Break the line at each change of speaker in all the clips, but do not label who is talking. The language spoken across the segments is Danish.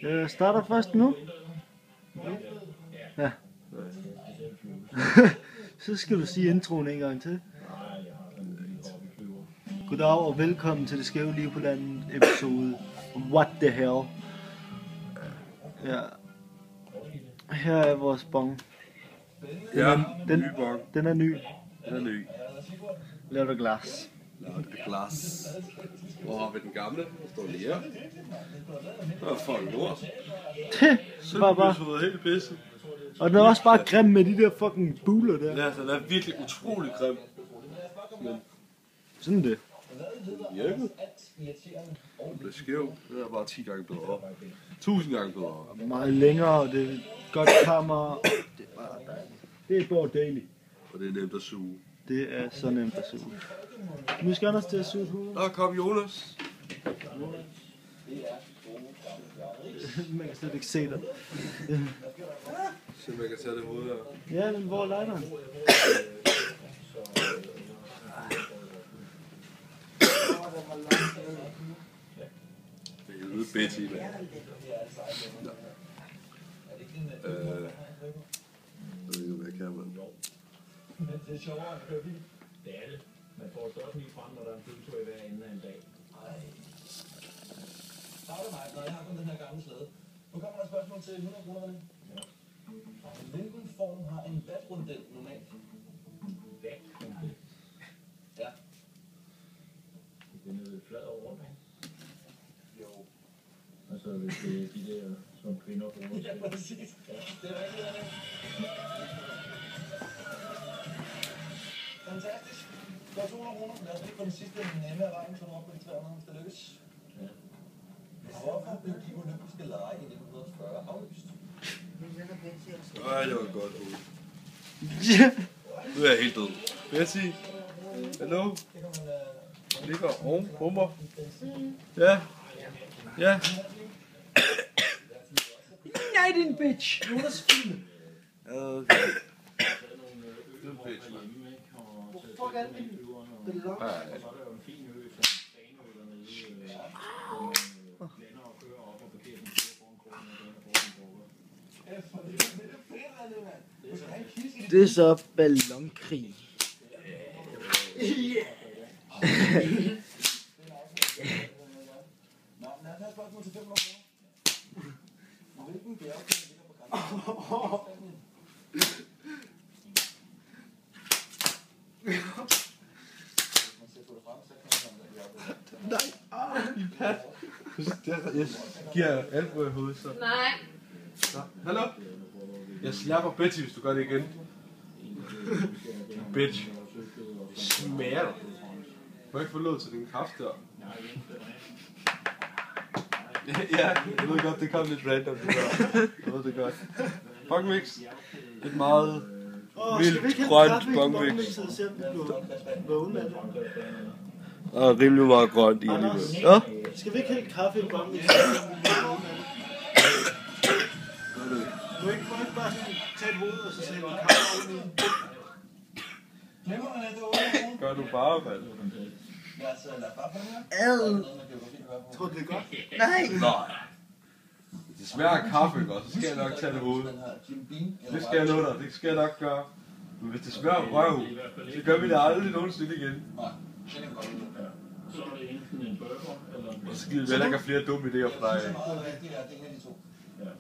Jeg starter først nu. Ja. Så skal du sige introen en gang til. Goddag og velkommen til Det Skæve Liv på Landet episode What the Hell. Ja. Her er vores bong. Den er ny.
Den er ny.
Lavet af glas.
Lavet af glas. Hvor har vi den gamle? Der står lige her. Det var fucking lort.
Det var bare...
Så helt pisse.
Og den er også bare grim med de der fucking buler der.
Ja, den er virkelig utrolig grim. Men
sådan det.
hjælpet. Den blev skæv. Det er bare 10 gange bedre. 1000 gange bedre.
Meget længere, og det er et godt kammer. Det er bare dejligt. Det er bare dejligt.
Og det er nemt at suge.
Det er så nemt at suge. Nu skal Anders til at suge hovedet.
Nå, kom Jonas.
Man kan slet ikke se dig.
Så man kan tage det hoved her.
Ja, men hvor er lighteren?
Det er helvede Betty, mand. Jeg ved ikke, hvad jeg kan, mand.
Det er sjovere at køre bil. Det er det. Man får et godt lige frem, når der er en biltur i hver ende af en dag.
Så er det mig, når jeg har kun den her gamle slæde. Nu kommer der et spørgsmål til 100 kroner. Ja. Hvilken form har en vatrundel normalt?
Vatrundel?
Ja.
Den er flad over rundt, ikke?
Jo.
Altså hvis det er de der, som kvinder bruger.
Ja, præcis. Ja. Det er rigtigt, det. Fantastisk. Det var 200 kroner. Lad os lige på den sidste nemme af vejen, så du op på de 300, hvis det lykkes.
Ja.
Hvorfor blev de olympiske lege i 1940 aflyst?
Ej, det var godt hoved.
Ja.
Nu er jeg helt død. Betty. Hallo? Ligger oven på mig. Ja. Ja.
Nej, din bitch!
Jonas film.
Okay.
Hvorfor kan den? Det er lukket.
Ej.
Det er så ballonkrig.
Hvilken bjergkæde ligger på grænsen?
Jeg giver albu i hovedet, så.
Nej.
Nå, hallo? Jeg slapper Betty, hvis du gør det igen. Bitch. Smager du? Må jeg ikke få lov til din kaffe der? Ja, jeg ved godt, det kom lidt random, det der. Jeg ved det godt. Bongmix. Et meget vildt, grønt bongmix. Og rimelig meget grønt i alligevel. Ja?
Skal vi ikke hælde kaffe i bongmix? Må ikke bare sådan tage et hoved, og så sætte kaffe oveni?
Glemmer man, at det er 8 kroner?
Gør du bare, mand.
Ja, så lad bare på den her.
Tror du det er godt?
Nej. Hvis det smager af kaffe, ikke, så skal jeg nok tage det hoved. Det skal jeg love dig, det skal jeg nok gøre. Men hvis det smager af røv, så gør vi det aldrig nogensinde igen.
Så er det enten en burger, eller en...
Og så giver vi heller ikke have flere dumme idéer for dig.
Ja.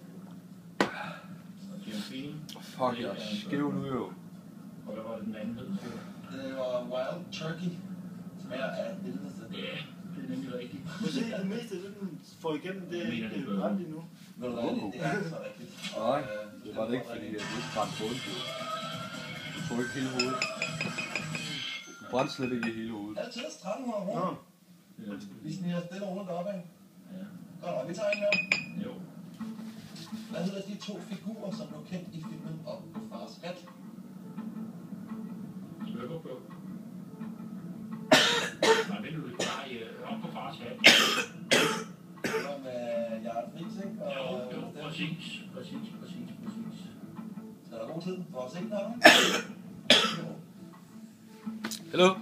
Og champagne.
Fuck, jeg er skæv nu jo.
Og hvad var det den anden hed?
Det var Wild Turkey. Smager af helvede.
Ja, det er nemlig rigtigt.
Må se, det meste af den får igennem det er ikke brændt endnu.
Ved du hvad, det er så rigtigt.
Nej, det var det ikke, fordi jeg ikke brændte på det. Du får ikke hele hovedet. Du brændte slet ikke i hele hovedet.
Altid 1300 kroner. Vi sniger stille rundt op, ikke?
Ja.
Godt, og vi tager en mere.
Jo.
Hvad hedder de 2 figurer, som blev kendt i filmen om Fars Kat?
Smørkåbøv. Nej, vent nu, det er op på fars hat.
Det var med Jarl Friis, ikke?
Jo, præcis.
Så er der god tid for at se den her.
Hallo?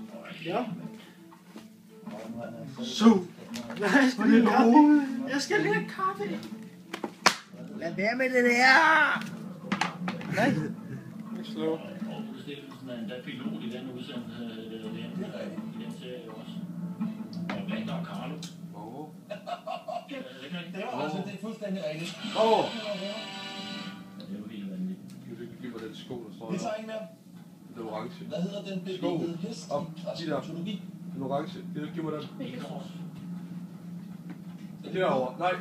Ja.
Og nu er han
Så. Nej, jeg skal lige have kaffe. Jeg skal lige have kaffe. Lad være med det der! Nej.
Ikke slå.
Og bestilelsen er endda pilot i den udsendelse, i den serie også. Og Vander og Carlo.
Det var altså, det er fuldstændig rigtigt.
Åh!
Det var helt vanvittigt.
Kan du ikke give mig den sko, der står
Vi
der?
tager en mere.
Den orange.
Hvad hedder den bevægede hest
Op.
i græsk
De der.
mytologi?
Den orange. Kan du ikke give mig den?
Mikros.
Derovre. Nej.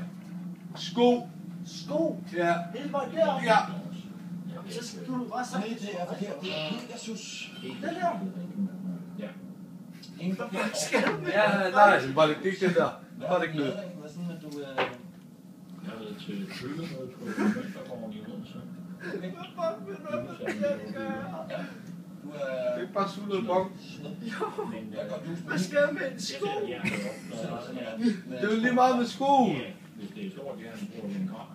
Sko.
Sko!
Ja.
Helt vejen deroppe.
Ja.
Så skal du bare
Nej,
sige
det er forkert. Det er Pegasus.
den der.
Ja.
Ingen forkert.
Ja, nej. Det var det ikke den der. Det var det ikke
Hvad
noget.
er sådan, at du
Jeg har været til kølemøde på Mønstergården i Odense.
Du
Det
er...
er ikke bare sultet bong.
Men
Jeg går dus
Hvad skal jeg med en sko?
jeg ser hjertet op, når jeg er sådan her.
Det er jo lige meget med sko.
Ja, hvis det er stort jern, bruger vi en kran.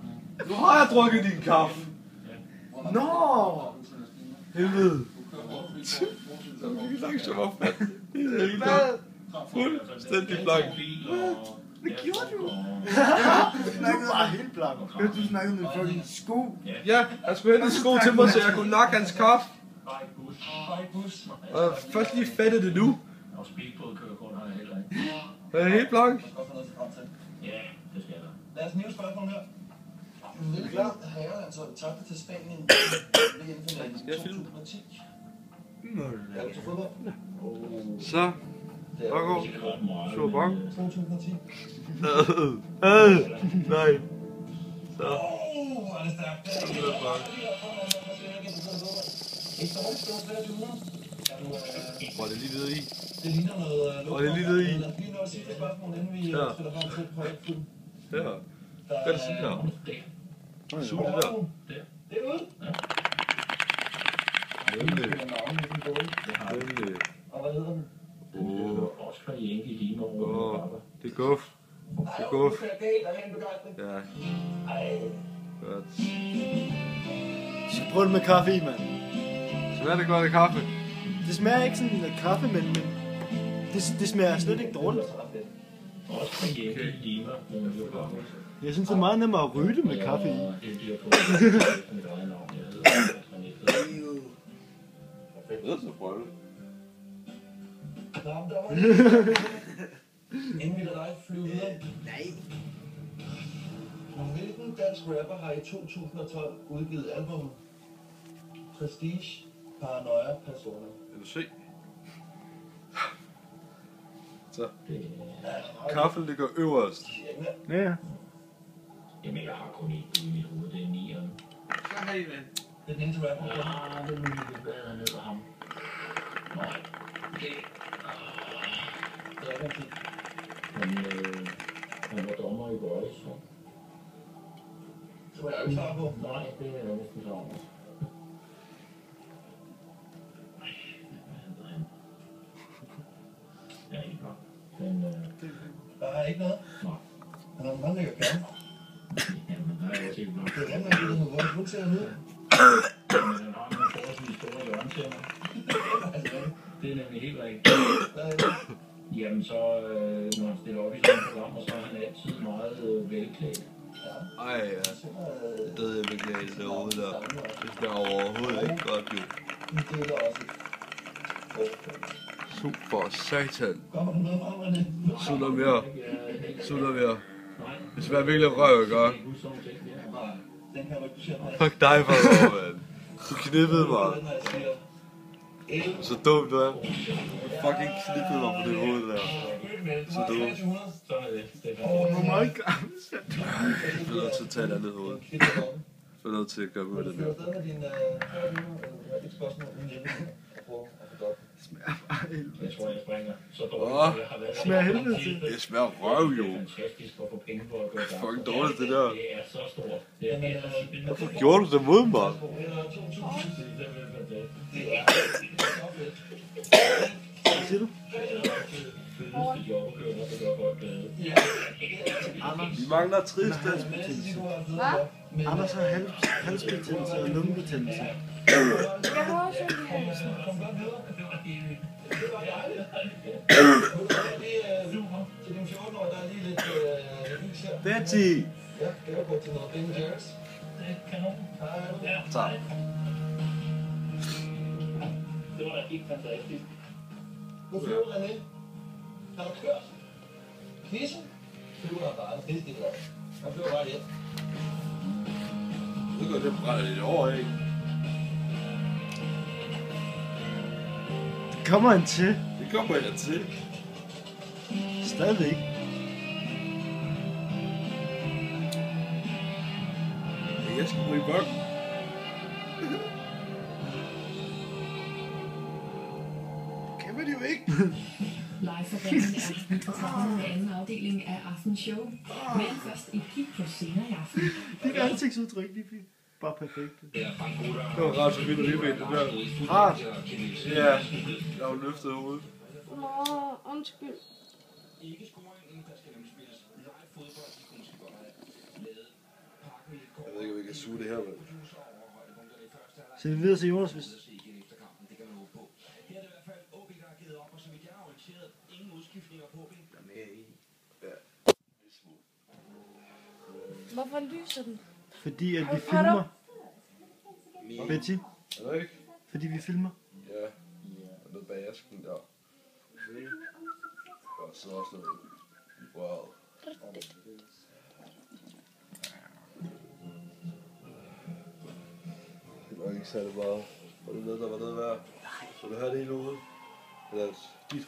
Nu har jeg drukket din kaffe.
Nå!
Helvede. Jeg kan langsomt opfatte. Det er helt
Hvad?
fuldstændig blank.
Hvad gjorde du? Du var helt blank. Du snakkede med fucking sko.
Ja, han skulle hente en sko til mig, så jeg kunne nakke hans kaffe.
Bare et bus.
Og jeg først lige fattet det nu.
Og speedbådkørekort har jeg heller ikke.
Jeg er helt blank.
Jeg skal godt få noget til frem til.
Ja, det skal der.
Lad os nive spørgsmål her. Hvilket herrelandshold tabte til Spanien ved hjemmefinalen i 2010? Er du til fodbold?
Så. Bago. Så bang.
2010.
Nej. Så.
Hvor er det stærkt. Det er ikke dårligt stort 2300.
Var det lige nede i?
Det ligner noget...
Var det lige nede i?
Lad os lige nå at sige det spørgsmål, inden vi
Ja.
spiller frem til projektfilm.
Ja. Hvad er det sådan her? Suge det der.
Det er ude.
Nemlig.
Det
Og hvad hedder den?
er Oscar Yankee Lima over.
Det er guf. Det er guf.
Det er galt, der er en begejstring.
Ja. Godt.
Så prøv det med kaffe i, mand.
Smager det godt af kaffe?
Det smager ikke sådan af kaffe, men det smager slet ikke dårligt.
Oscar Yankee Lima.
Jeg synes, det er meget nemmere at ryge det med kaffe i.
Det bliver på mit eget navn. Jeg hedder
Det er så prøve.
Nå, men der var inden vi lader dig flyve videre.
Nej.
Hvilken dansk rapper har i 2012 udgivet albumet Prestige Paranoia Persona?
Kan du se? Så. Kaffen ligger øverst.
Ja.
Jamen, jeg har kun et bud i mit hoved. Det er 9'eren.
Så har I ven.
Det er den eneste rapper.
Ja, det er muligt, det er ned af ham. Nej. Det
Det er rigtigt.
han var dommer i Boris.
Så var jeg jo ikke klar på.
Nej, det er jeg næsten klar over. Ja, ikke nok. Men,
Der er ikke noget.
nej.
Han har mange lækker kerne.
Jamen, der er også ikke nok.
Det er rigtig nok, det hvor du ser ud.
Men han har nogle forholdsvis store hjørnetænder. Det er nemlig helt rigtigt.
Hvad er det?
Jamen, så når han stiller op i sådan et program, så er han altid meget velklædt.
Ej, ja. Det ved jeg virkelig ikke derude der. Det smager overhovedet ikke godt, jo.
Det er der også.
Super satan.
Kommer der noget frem, René?
Sutter mere. Sutter mere. Det smager virkelig røv, ikke?
Nej, den kan du ikke sætte mig.
Fuck dig for lov, mand. Du knippede mig.
Den her siger,
Så dumt du er. Du fucking knippede mig på det hoved der. Så dumt.
Sådan er det.
Hvor meget kaffe?
Jeg bliver nødt til at tage et andet hoved. Jeg bliver nødt til at gøre ud af det der.
Du fører stadig med din et spørgsmål uden hjemme.
Jeg tror, jeg springer så dårligt. Jeg har været
Smager helvede til.
Det smager røv, jo.
Det er fantastisk at få penge for at gøre det.
Fucking dårligt, det der.
Det er så stort. Det er
Hvorfor gjorde du det mod mig?
Hvad siger du?
Vi mangler tristest.
Anders har halsbetændelse og lungebetændelse.
Jeg har også ondt i halsen.
Til din 14-årige, der er lige lidt is her.
Betty!
Ja, gavekort til noget Ben Jerry's.
Det er kanon. Ja,
Tak.
det var da helt fantastisk.
Nu flyver René. Han har kørt. Quizzen flyver han bare rigtig glad. Han flyver bare hjem.
Nu går det brænder lidt over, ikke?
Det kommer han til.
Det kommer jeg til.
Stadigvæk.
Jeg skal ryge bok. Kan man jo ikke.
Live fra dagen i aften på toppen af anden afdeling af Aftenshow. Men først et kig på senere i aften.
Dit ansigtsudtryk, de er bare perfekt.
Det var ret så vidt at ribbe det der.
Rart.
Ja, jeg har løftet hovedet.
Undskyld.
Jeg ved ikke, om vi kan suge det her, men...
Så vi videre til Jonas, hvis...
Hvorfor lyser den?
Fordi at vi filmer. Betty,
Er det ikke?
fordi vi filmer.
Ja. Og noget bag asken der. Og så også noget... Wow. Det var ikke særlig meget. Var det noget, der var noget værd? Så du havde det hele ude? Eller dit